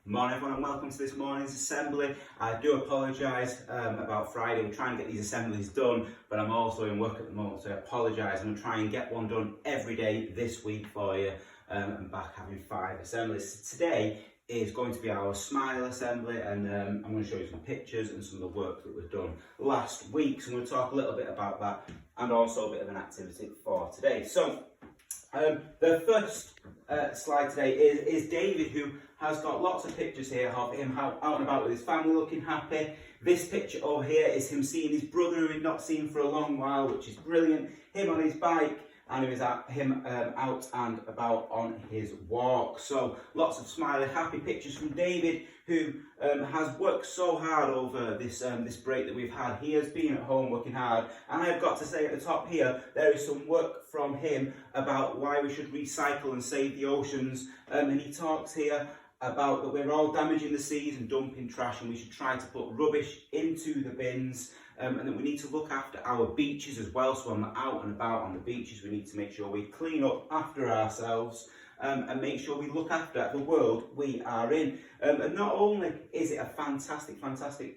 Morning everyone and welcome to this morning's assembly. I do apologise about Friday. We're trying to get these assemblies done, but I'm also in work at the moment, so I apologise. I'm going to try and get one done every day this week for you. I'm back having 5 assemblies. So today is going to be our smile assembly, and I'm going to show you some pictures and some of the work that was done last week. So I'm going to talk a little bit about that and also a bit of an activity for today. So the first slide today is David, who has got lots of pictures here of him out and about with his family looking happy. This picture over here is him seeing his brother who he'd not seen for a long while, which is brilliant. Him on his bike, and it was him out and about on his walk. So lots of smiling, happy pictures from David, who has worked so hard over this break that we've had. He has been at home working hard, and I've got to say at the top here, there is some work from him about why we should recycle and save the oceans. And he talks here about that we're all damaging the seas and dumping trash, and we should try to put rubbish into the bins, and that we need to look after our beaches as well. So when we're out and about on the beaches, we need to make sure we clean up after ourselves, and make sure we look after the world we are in. And not only is it a fantastic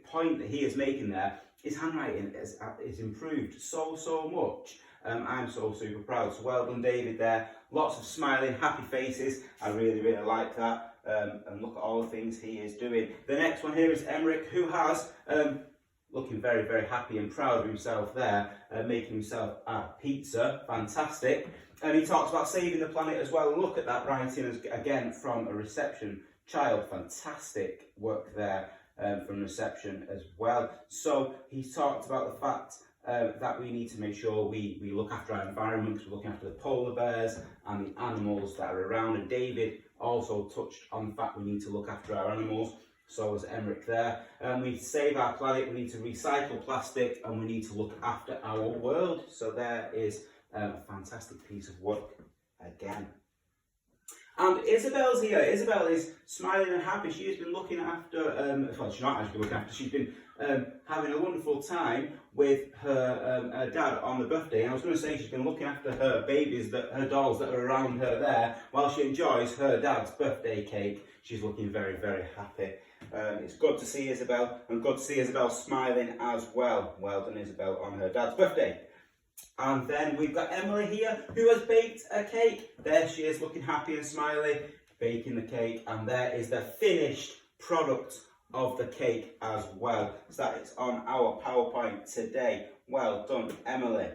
point that he is making there, his handwriting is improved so much. I'm so super proud. So well done, David, there. Lots of smiling, happy faces. I really like that. And look at all the things he is doing. The next one here is Emmerich, who has looking very happy and proud of himself there, making himself a pizza. Fantastic. And he talks about saving the planet as well. And look at that writing again from a reception child. Fantastic work there from reception as well. So he's talked about the fact that we need to make sure we look after our environment. We're looking after the polar bears and the animals that are around. And David also touched on the fact we need to look after our animals. So was Emmerich there. We need to save our planet, we need to recycle plastic, and we need to look after our world. So there is a fantastic piece of work again. And Isabel's here. Isabel is smiling and happy. She has been looking after, well, she's not actually looking after, she's been having a wonderful time with her dad on the birthday. And I was going to say she's been looking after her babies, her dolls that are around her there, while she enjoys her dad's birthday cake. She's looking very happy. It's good to see Isabel, and good to see Isabel smiling as well. Well done, Isabel, on her dad's birthday. And then we've got Emily here, who has baked a cake. There she is, looking happy and smiling, baking the cake. And there is the finished product of the cake as well. So that is on our PowerPoint today. Well done, Emily.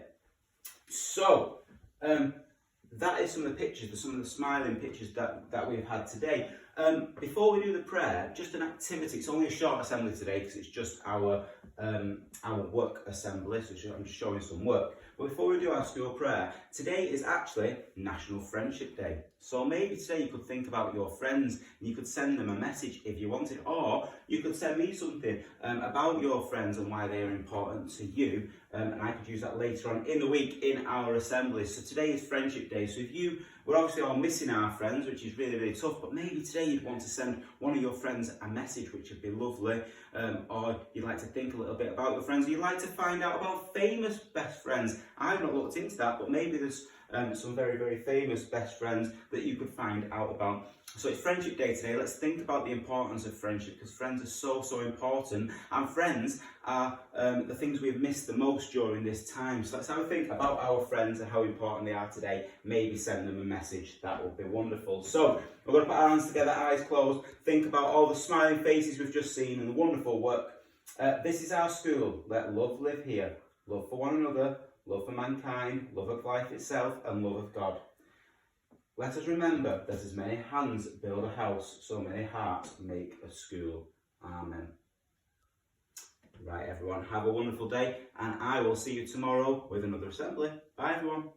So, that is some of the pictures, some of the smiling pictures that we've had today. Before we do the prayer, just an activity. It's only a short assembly today because it's just our work assembly, so I'm just showing some work. But before we do our school prayer, today is actually National Friendship Day. So maybe today you could think about your friends and you could send them a message if you wanted, or you could send me something about your friends and why they are important to you, and I could use that later on in the week in our assemblies. So today is Friendship Day, so if we're obviously all missing our friends, which is really tough, but maybe today you'd want to send one of your friends a message, which would be lovely, or you'd like to think a little bit about your friends, or you'd like to find out about famous best friends. I've not looked into that, but maybe there's some very famous best friends that you could find out about. So it's Friendship Day today. Let's think about the importance of friendship, because friends are so important, and friends are the things we've missed the most during this time. So let's have a think about our friends and how important they are today. Maybe send them a message. That would be wonderful. So we're going to put our hands together, eyes closed, think about all the smiling faces we've just seen and the wonderful work. This is our school. Let love live here. Love for one another, love for mankind, love of life itself, and love of God. Let us remember that as many hands build a house, so many hearts make a school. Amen. Right, everyone, have a wonderful day, and I will see you tomorrow with another assembly. Bye, everyone.